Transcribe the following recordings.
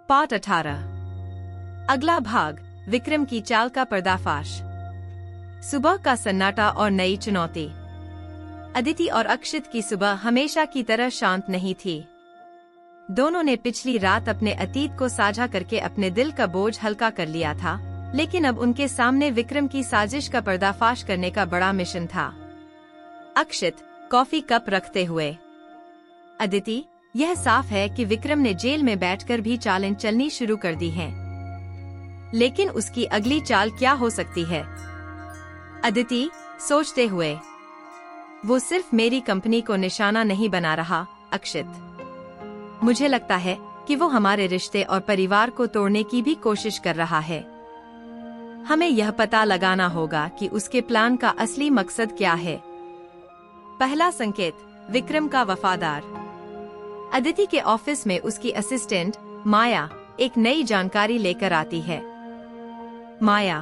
Part 18। अगला भाग, विक्रम की चाल का पर्दाफाश। सुबह का सन्नाटा और नई चुनौती। अदिति और अक्षित की सुबह हमेशा की तरह शांत नहीं थी। दोनों ने पिछली रात अपने अतीत को साझा करके अपने दिल का बोझ हल्का कर लिया था, लेकिन अब उनके सामने विक्रम की साजिश का पर्दाफाश करने का बड़ा मिशन था। अक्षित कॉफी कप रखते हुए। अदिति, यह साफ है कि विक्रम ने जेल में बैठकर भी चालें चलनी शुरू कर दी हैं। लेकिन उसकी अगली चाल क्या हो सकती है? अदिति सोचते हुए। वो सिर्फ मेरी कंपनी को निशाना नहीं बना रहा, अक्षित। मुझे लगता है कि वो हमारे रिश्ते और परिवार को तोड़ने की भी कोशिश कर रहा है। हमें यह पता लगाना होगा कि उसके प्लान का असली मकसद क्या है। पहला संकेत, विक्रम का वफादार। अदिति के ऑफिस में उसकी असिस्टेंट माया एक नई जानकारी लेकर आती है। माया,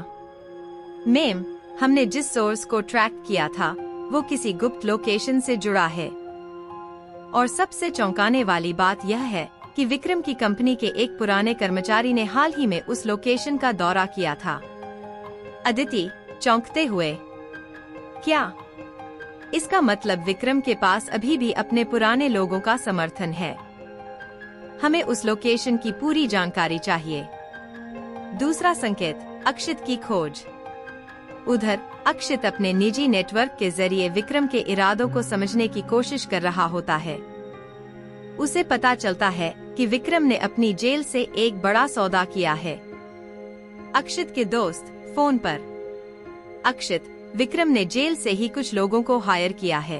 मैम, हमने जिस सोर्स को ट्रैक किया था वो किसी गुप्त लोकेशन से जुड़ा है। और सबसे चौंकाने वाली बात यह है कि विक्रम की कंपनी के एक पुराने कर्मचारी ने हाल ही में उस लोकेशन का दौरा किया था। अदिति चौंकते हुए, क्या इसका मतलब विक्रम के पास अभी भी अपने पुराने लोगों का समर्थन है? हमें उस लोकेशन की पूरी जानकारी चाहिए। दूसरा संकेत, अक्षित की खोज। उधर अक्षित अपने निजी नेटवर्क के जरिए विक्रम के इरादों को समझने की कोशिश कर रहा होता है। उसे पता चलता है कि विक्रम ने अपनी जेल से एक बड़ा सौदा किया है। अक्षित के दोस्त फोन पर। अक्षित, विक्रम ने जेल से ही कुछ लोगों को हायर किया है।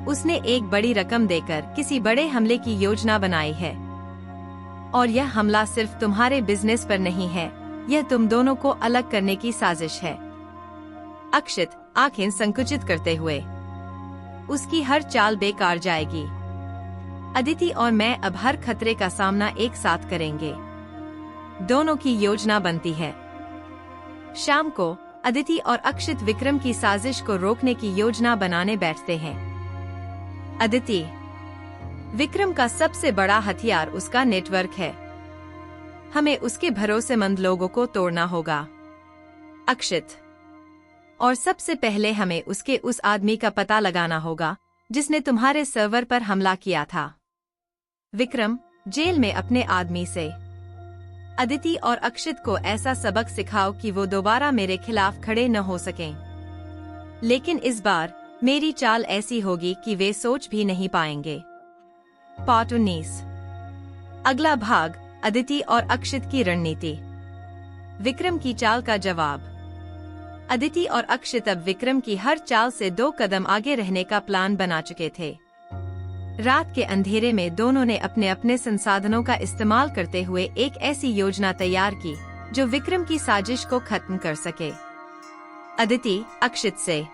उसने एक बड़ी रकम देकर किसी बड़े हमले की योजना बनाई है। और यह हमला सिर्फ तुम्हारे बिजनेस पर नहीं है, यह तुम दोनों को अलग करने की साजिश है। अक्षित आंखें संकुचित करते हुए। उसकी हर चाल बेकार जाएगी। अदिति और मैं अब हर खतरे का सामना एक साथ करेंगे। दोनों की योजना बनती है। शाम को अदिति और अक्षित विक्रम की साजिश को रोकने की योजना बनाने बैठते हैं। अदिति, विक्रम का सबसे बड़ा हथियार उसका नेटवर्क है। हमें उसके भरोसेमंद लोगों को तोड़ना होगा। अक्षित, और सबसे पहले हमें उसके उस आदमी का पता लगाना होगा जिसने तुम्हारे सर्वर पर हमला किया था। विक्रम, जेल में अपने आदमी से। अदिति और अक्षित को ऐसा सबक सिखाओ कि वो दोबारा मेरे खिलाफ खड़े न हो सकें। लेकिन इस बार मेरी चाल ऐसी होगी कि वे सोच भी नहीं पाएंगे। पार्ट 19। अगला भाग, अदिति और अक्षित की रणनीति। विक्रम की चाल का जवाब। अदिति और अक्षित अब विक्रम की हर चाल से 2 कदम आगे रहने का प्लान बना चुके थे। रात के अंधेरे में दोनों ने अपने अपने संसाधनों का इस्तेमाल करते हुए एक ऐसी योजना तैयार की जो विक्रम की साजिश को खत्म कर सके। अदिति अक्षित से।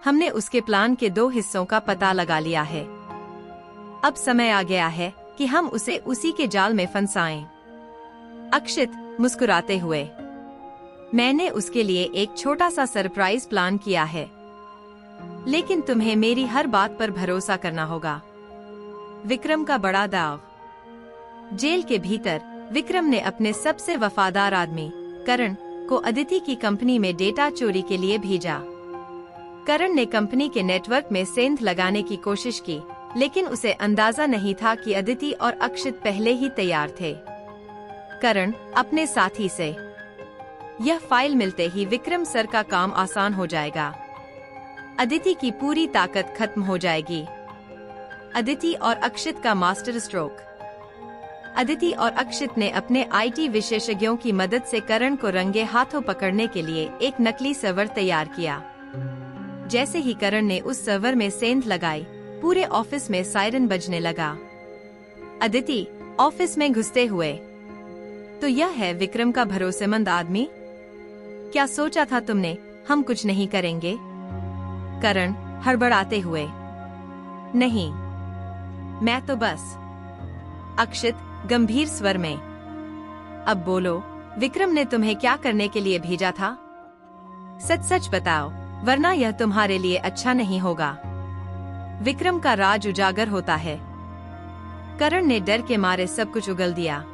हमने उसके प्लान के 2 हिस्सों का पता लगा लिया है। अब समय आ गया है कि हम उसे उसी के जाल में फंसाएं। अक्षित मुस्कुराते हुए। मैंने उसके लिए एक छोटा सा सरप्राइज प्लान किया है, लेकिन तुम्हें मेरी हर बात पर भरोसा करना होगा। विक्रम का बड़ा दाव। जेल के भीतर विक्रम ने अपने सबसे वफादार आदमी करण को अदिति की कंपनी में डेटा चोरी के लिए भेजा। करण ने कंपनी के नेटवर्क में सेंध लगाने की कोशिश की, लेकिन उसे अंदाजा नहीं था कि अदिति और अक्षित पहले ही तैयार थे। करण अपने साथी से, यह फाइल मिलते ही विक्रम सर का काम आसान हो जाएगा। अदिति की पूरी ताकत खत्म हो जाएगी। अदिति और अक्षित का मास्टर स्ट्रोक। अदिति और अक्षित ने अपने आईटी विशेषज्ञों की मदद से करण को रंगे हाथों पकड़ने के लिए एक नकली सर्वर तैयार किया। जैसे ही करण ने उस सर्वर में सेंध लगाई, पूरे ऑफिस में सायरन बजने लगा। अदिति ऑफिस में घुसते हुए, तो यह है विक्रम का भरोसेमंद आदमी? क्या सोचा था तुमने हम कुछ नहीं करेंगे? करण हड़बड़ाते हुए, नहीं, मैं तो बस। अक्षित गंभीर स्वर में, अब बोलो, विक्रम ने तुम्हें क्या करने के लिए भेजा था? सच सच बताओ, वरना यह तुम्हारे लिए अच्छा नहीं होगा। विक्रम का राज उजागर होता है। करण ने डर के मारे सब कुछ उगल दिया।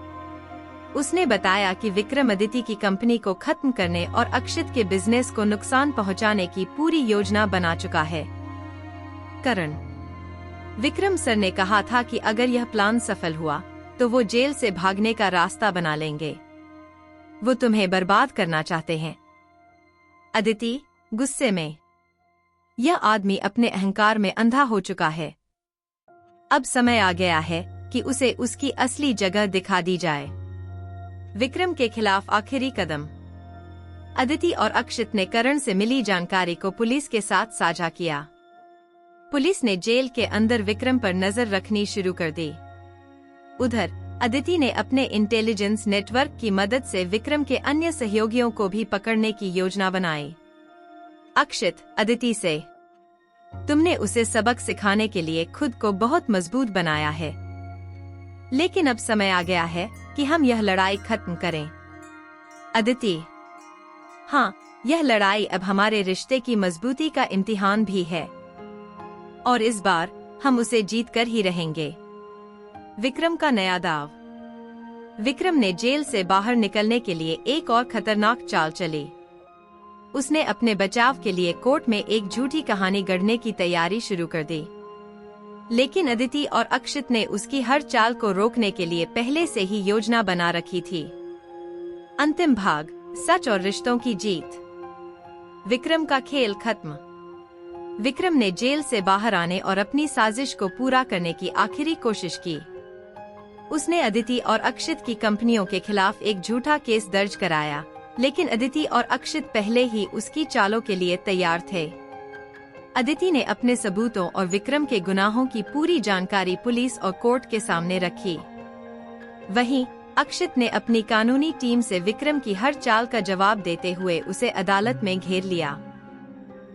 उसने बताया कि विक्रम अदिति की कंपनी को खत्म करने और अक्षित के बिजनेस को नुकसान पहुंचाने की पूरी योजना बना चुका है। करण: विक्रम सर ने कहा था कि अगर यह प्लान सफल हुआ तो वो जेल से भागने का रास्ता बना लेंगे। वो तुम्हें बर्बाद करना चाहते हैं। अदिति गुस्से में: यह आदमी अपने अहंकार में अंधा हो चुका है। अब समय आ गया है कि उसे उसकी असली जगह दिखा दी जाए। विक्रम के खिलाफ आखिरी कदम। अदिति और अक्षित ने करण से मिली जानकारी को पुलिस के साथ साझा किया। पुलिस ने जेल के अंदर विक्रम पर नजर रखनी शुरू कर दी। उधर अदिति ने अपने इंटेलिजेंस नेटवर्क की मदद से विक्रम के अन्य सहयोगियों को भी पकड़ने की योजना बनाई। अक्षित अदिति से: तुमने उसे सबक सिखाने के लिए खुद को बहुत मजबूत बनाया है, लेकिन अब समय आ गया है कि हम यह लड़ाई खत्म करें। अदिति: हाँ, यह लड़ाई अब हमारे रिश्ते की मजबूती का इम्तिहान भी है, और इस बार हम उसे जीत कर ही रहेंगे। विक्रम का नया दाव। विक्रम ने जेल से बाहर निकलने के लिए एक और खतरनाक चाल चली। उसने अपने बचाव के लिए कोर्ट में एक झूठी कहानी गढ़ने की तैयारी शुरू कर दी, लेकिन अदिति और अक्षित ने उसकी हर चाल को रोकने के लिए पहले से ही योजना बना रखी थी। अंतिम भाग: सच और रिश्तों की जीत। विक्रम का खेल खत्म। विक्रम ने जेल से बाहर आने और अपनी साजिश को पूरा करने की आखिरी कोशिश की। उसने अदिति और अक्षित की कंपनियों के खिलाफ एक झूठा केस दर्ज कराया, लेकिन अदिति और अक्षित पहले ही उसकी चालों के लिए तैयार थे। अदिति ने अपने सबूतों और विक्रम के गुनाहों की पूरी जानकारी पुलिस और कोर्ट के सामने रखी। वहीं अक्षित ने अपनी कानूनी टीम से विक्रम की हर चाल का जवाब देते हुए उसे अदालत में घेर लिया।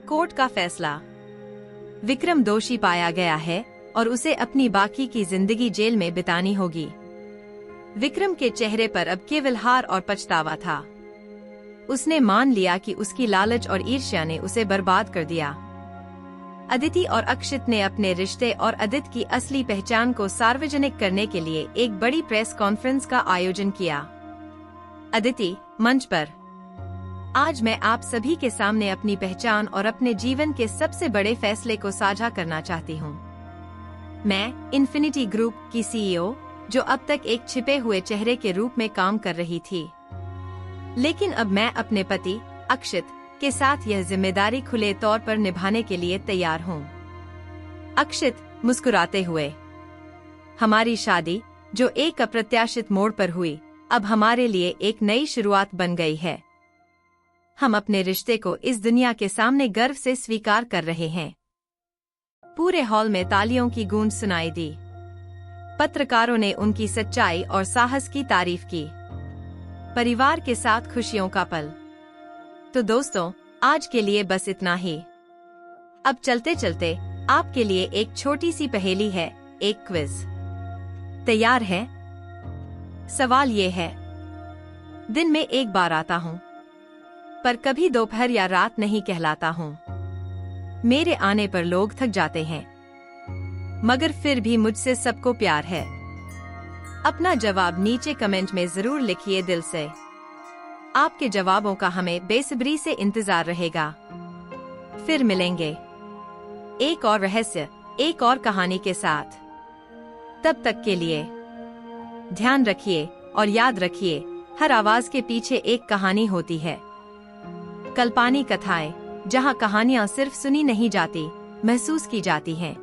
कोर्ट का फैसला: विक्रम दोषी पाया गया है और उसे अपनी बाकी की जिंदगी जेल में बितानी होगी। विक्रम के चेहरे पर अब केवल हार और पछतावा था। उसने मान लिया कि उसकी लालच और ईर्ष्या ने उसे बर्बाद कर दिया। अदिति और अक्षित ने अपने रिश्ते और अदिति की असली पहचान को सार्वजनिक करने के लिए एक बड़ी प्रेस कॉन्फ्रेंस का आयोजन किया। अदिति मंच पर: आज मैं आप सभी के सामने अपनी पहचान और अपने जीवन के सबसे बड़े फैसले को साझा करना चाहती हूँ। मैं इन्फिनिटी ग्रुप की सीईओ, जो अब तक एक छिपे हुए चेहरे के रूप में काम कर रही थी, लेकिन अब मैं अपने पति अक्षित के साथ यह जिम्मेदारी खुले तौर पर निभाने के लिए तैयार हूँ। अक्षित मुस्कुराते हुए: हमारी शादी, जो एक अप्रत्याशित मोड़ पर हुई, अब हमारे लिए एक नई शुरुआत बन गई है। हम अपने रिश्ते को इस दुनिया के सामने गर्व से स्वीकार कर रहे हैं। पूरे हॉल में तालियों की गूंज सुनाई दी। पत्रकारों ने उनकी सच्चाई और साहस की तारीफ की। परिवार के साथ खुशियों का पल। तो दोस्तों, आज के लिए बस इतना ही। अब चलते चलते आपके लिए एक छोटी सी पहेली है, एक क्विज। तैयार हैं? सवाल ये है: दिन में एक बार आता हूँ, पर कभी दोपहर या रात नहीं कहलाता हूँ। मेरे आने पर लोग थक जाते हैं, मगर फिर भी मुझसे सबको प्यार है। अपना जवाब नीचे कमेंट में जरूर लिखिए दिल से। आपके जवाबों का हमें बेसब्री से इंतजार रहेगा। फिर मिलेंगे एक और रहस्य, एक और कहानी के साथ। तब तक के लिए ध्यान रखिए और याद रखिए, हर आवाज के पीछे एक कहानी होती है। कल्पानी कथाएं, जहां कहानियां सिर्फ सुनी नहीं जाती, महसूस की जाती हैं।